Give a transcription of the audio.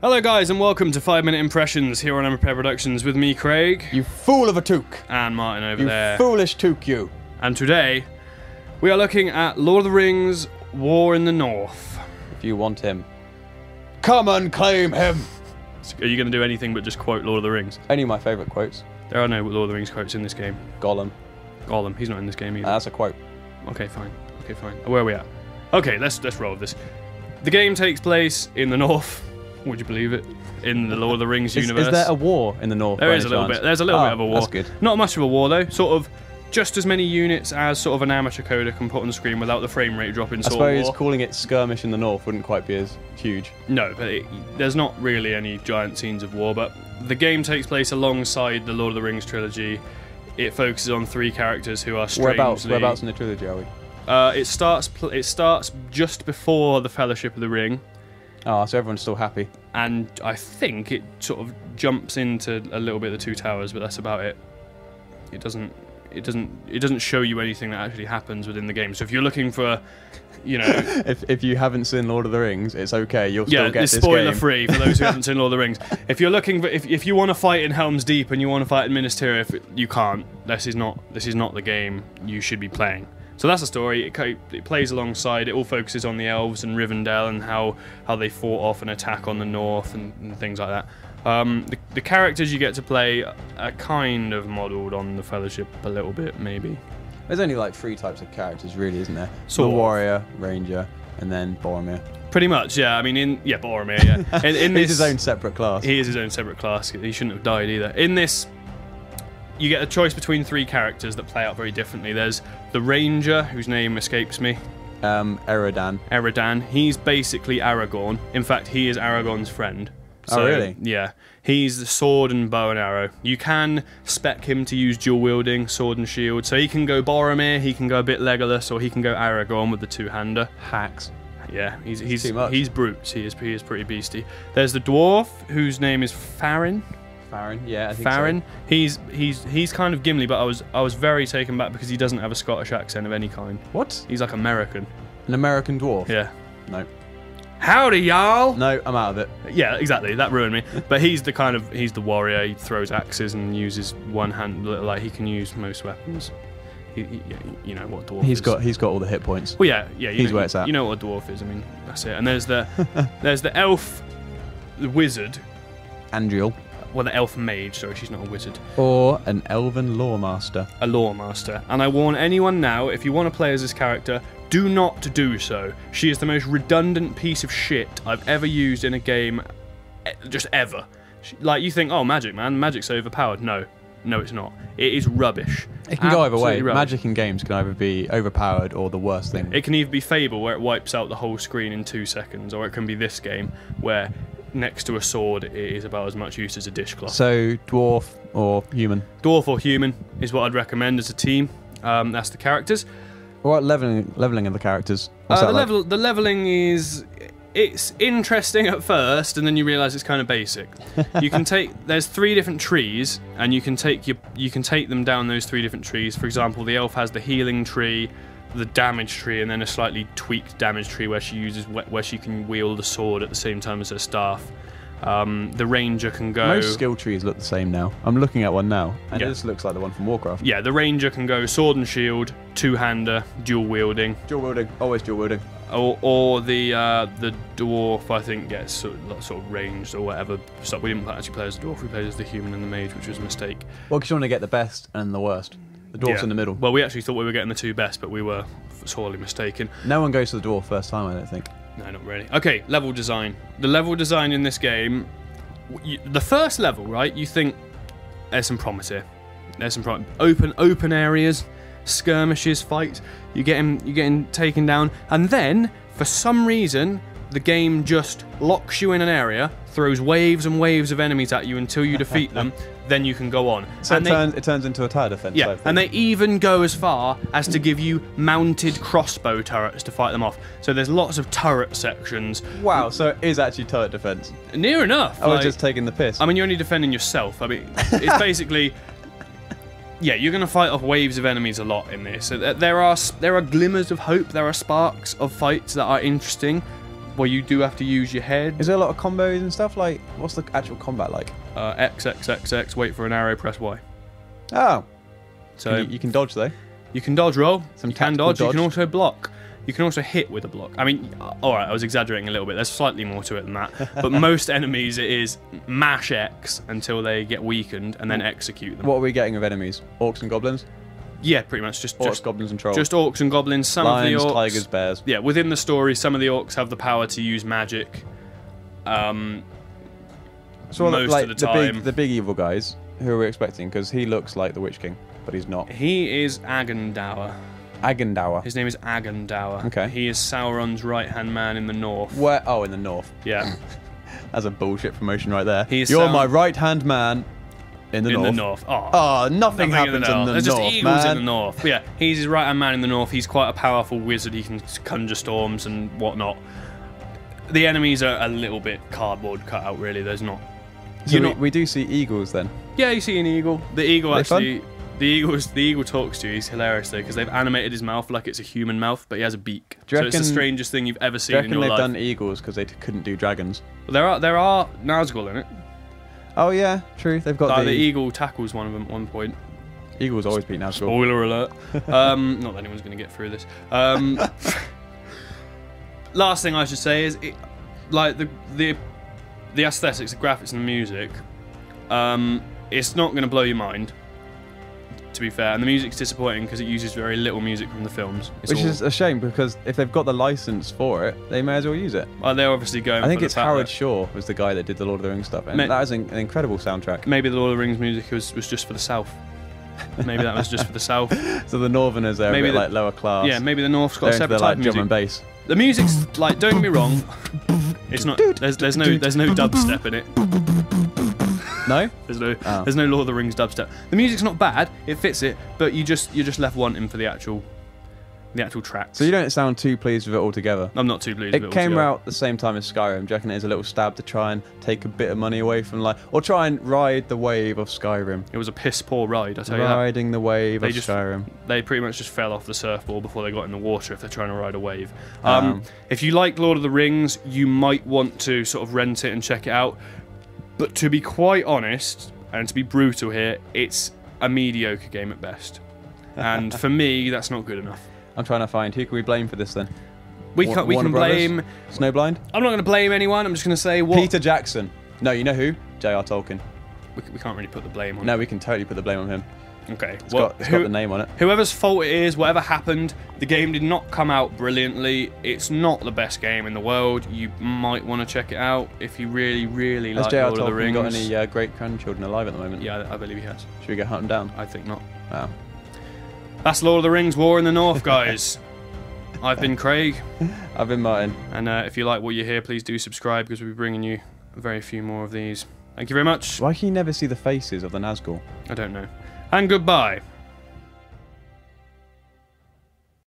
Hello guys and welcome to 5 Minute Impressions here on Unprepared Productions with me, Craig. You fool of a took. And Martin over there. You foolish took you. And today, we are looking at Lord of the Rings, War in the North. If you want him, come and claim him. Are you going to do anything but just quote Lord of the Rings? Only my favourite quotes. There are no Lord of the Rings quotes in this game. Gollum. Gollum, he's not in this game either. That's a quote. Okay, fine. Okay, fine. Where are we at? Okay, let's roll with this. The game takes place in the North. Would you believe it? In the Lord of the Rings universe. Is there a war in the North? There is a little bit. There's a little bit of a war. That's good. Not much of a war though. Sort of just as many units as sort of an amateur coder can put on the screen without the frame rate dropping. I suppose calling it skirmish in the North wouldn't quite be as huge. No, but there's not really any giant scenes of war. But the game takes place alongside the Lord of the Rings trilogy. It focuses on 3 characters who are strangely... Whereabouts in the trilogy are we? It starts just before the Fellowship of the Ring. Oh, so everyone's still happy. And I think it sort of jumps into a little bit of the Two Towers, but that's about it. It doesn't show you anything that actually happens within the game. So if you're looking for, you know, if you haven't seen Lord of the Rings, it's okay. You'll still get this game. Spoiler free for those who haven't seen Lord of the Rings. If you're looking for, if you want to fight in Helm's Deep and you want to fight in Minas Tirith, you can't. This is not the game you should be playing. So that's the story. It plays alongside. It all focuses on the elves and Rivendell and how they fought off an attack on the north and things like that. The characters you get to play are kind of modelled on the Fellowship a little bit, maybe. There's only like 3 types of characters, really, isn't there? Sort the of. warrior, ranger, and then Boromir. Pretty much, yeah. I mean, Boromir, yeah. In He's his own separate class. He is his own separate class. He shouldn't have died either. In this, you get a choice between 3 characters that play out very differently. There's the Ranger, whose name escapes me. Eradan. Eradan. He's basically Aragorn. In fact, he is Aragorn's friend. So, oh, really? Yeah. He's the sword and bow and arrow. You can spec him to use dual wielding, sword and shield. So he can go Boromir, he can go a bit Legolas, or he can go Aragorn with the 2-hander. Hacks. Yeah, he's too much. He's brutes. He is pretty beastie. There's the dwarf, whose name is Farin. Farron, yeah, I think Farron. so. He's kind of Gimli, but I was very taken back because he doesn't have a Scottish accent of any kind. What? He's like American. An American dwarf? Yeah. No. Howdy, y'all. No, I'm out of it. Yeah, exactly. That ruined me. But he's the warrior. He throws axes and uses one hand. Like he can use most weapons. You know what dwarf is. He's got all the hit points. Well, yeah. He's where it's at. You know what a dwarf is. I mean, that's it. And there's the elf, the wizard. Andriel. Well, the elf mage, sorry, she's not a wizard. Or an elven lawmaster. A lawmaster. And I warn anyone now, if you want to play as this character, do not do so. She is the most redundant piece of shit I've ever used in a game, just ever. Like, you think, oh, magic, man, magic's overpowered. No, it's not. It is rubbish. It can go either way. Rubbish. Magic in games can either be overpowered or the worst thing. It can either be Fable, where it wipes out the whole screen in 2 seconds, or it can be this game, where next to a sword, it is about as much use as a dishcloth. So, dwarf or human? Dwarf or human is what I'd recommend as a team. That's the characters. What leveling of the characters? What's that like? The leveling is... It's interesting at first, and then you realise it's kind of basic. You can there's 3 different trees, and you can take them down those 3 different trees. For example, the elf has the healing tree, the damage tree, and then a slightly tweaked damage tree where she can wield a sword at the same time as her staff. The ranger can go... Most skill trees look the same now. I'm looking at one now, and this looks like the one from Warcraft. Yeah, the ranger can go sword and shield, 2-hander, dual wielding. Dual wielding, always dual wielding. Or the dwarf, I think, gets sort of ranged or whatever. So we didn't actually play as the dwarf, we played as the human and the mage, which was a mistake. Well, because you want to get the best and the worst. The dwarf's in the middle. Well, we actually thought we were getting the 2 best, but we were sorely mistaken. No one goes to the dwarf first time, I don't think. No, not really. Okay, level design. The level design in this game, the first level, right? You think there's some promise here. There's some open areas, skirmishes, fights. You're getting taken down, and then for some reason the game just locks you in an area, throws waves and waves of enemies at you until you defeat them. Then you can go on. So it turns into a tower defense. Yeah, and they even go as far as to give you mounted crossbow turrets to fight them off. So there's lots of turret sections. Wow, so it is actually turret defense. Near enough. I was just taking the piss. I mean, you're only defending yourself. I mean, it's basically... Yeah, you're going to fight off waves of enemies a lot in this. So there are glimmers of hope. There are sparks of fights that are interesting. Well, you do have to use your head. Is there a lot of combos and stuff? Like, what's the actual combat like? X, X, X, X, wait for an arrow, press Y. Oh. So you can dodge, though. You can dodge roll. Some you can tactical dodge. You can also block. You can also hit with a block. I mean, alright, I was exaggerating a little bit. There's slightly more to it than that. But most enemies, it is mash X until they get weakened and then execute them. What are we getting of enemies? Orcs and goblins? Yeah, pretty much. Orcs, goblins, and trolls. Just orcs and goblins. Some Lions, of the orcs, tigers, bears. Yeah, within the story, some of the orcs have the power to use magic. So most like of the time. the big evil guys, who are we expecting? Because he looks like the Witch King, but he's not. He is Agendour. Agendour. His name is Agendour. Okay. He is Sauron's right-hand man in the north. Where? Oh, in the north. Yeah. That's a bullshit promotion right there. You're my right-hand man in the north. In the north. Oh, nothing happens in the north. There's just eagles man. in the north. But yeah, he's his right-hand man in the north. He's quite a powerful wizard. He can conjure storms and whatnot. The enemies are a little bit cardboard cut out, really. There's not... So we do see eagles then? Yeah, you see an eagle. The eagle actually... Fun? The eagle talks to you. He's hilarious though, because they've animated his mouth like it's a human mouth, but he has a beak. So it's the strangest thing you've ever seen in your life. Do you reckon they've done eagles because they couldn't do dragons? Well, there are Nazgul in it. Oh yeah, true. They've got the eagle tackles one of them at one point. Eagles always beat Nazgul. Spoiler alert. Not that anyone's going to get through this. Last thing I should say is, like the aesthetics, the graphics, and the music. It's not going to blow your mind, to be fair, and the music's disappointing because it uses very little music from the films. Which is a shame, because if they've got the license for it, they may as well use it. Well, they're obviously going. I think it's Howard Shaw was the guy that did the Lord of the Rings stuff, and that is an incredible soundtrack. Maybe the Lord of the Rings music was just for the South. Maybe that was just for the South. So the Northerners are maybe a bit like lower class. Yeah, maybe the North's got a separate type of music. Drum and bass. The music's like, don't get me wrong, it's not. There's no dubstep in it. No? There's no Lord of the Rings dubstep. The music's not bad, it fits it, but you're just left wanting for the actual tracks. So you don't sound too pleased with it altogether? I'm not too pleased with it It came out the same time as Skyrim. Do you reckon it is a little stab to try and take a bit of money away from, like, or try and ride the wave of Skyrim? It was a piss poor ride, I tell you that. Riding the wave of Skyrim. They pretty much just fell off the surfboard before they got in the water if they're trying to ride a wave. If you like Lord of the Rings, you might want to sort of rent it and check it out. But to be quite honest, and to be brutal here, it's a mediocre game at best. And for me, that's not good enough. I'm trying to find, who can we blame for this then? We can blame... Snowblind? I'm not going to blame anyone, I'm just going to say what... Peter Jackson. No, you know who? J.R. Tolkien. We can't really put the blame on No, we can totally put the blame on him. Okay. It's got the name on it. Whoever's fault it is, whatever happened, the game did not come out brilliantly. It's not the best game in the world. You might want to check it out if you really, really like Lord of the Rings. Has J.R. Tolkien got any great-grandchildren alive at the moment? Yeah, I believe he has. Should we go hunt him down? I think not. Wow. That's Lord of the Rings, War in the North, guys. I've been Craig. I've been Martin. And if you like what you hear, please do subscribe, because we'll be bringing you very few more of these. Thank you very much. Why can you never see the faces of the Nazgul? I don't know. And goodbye.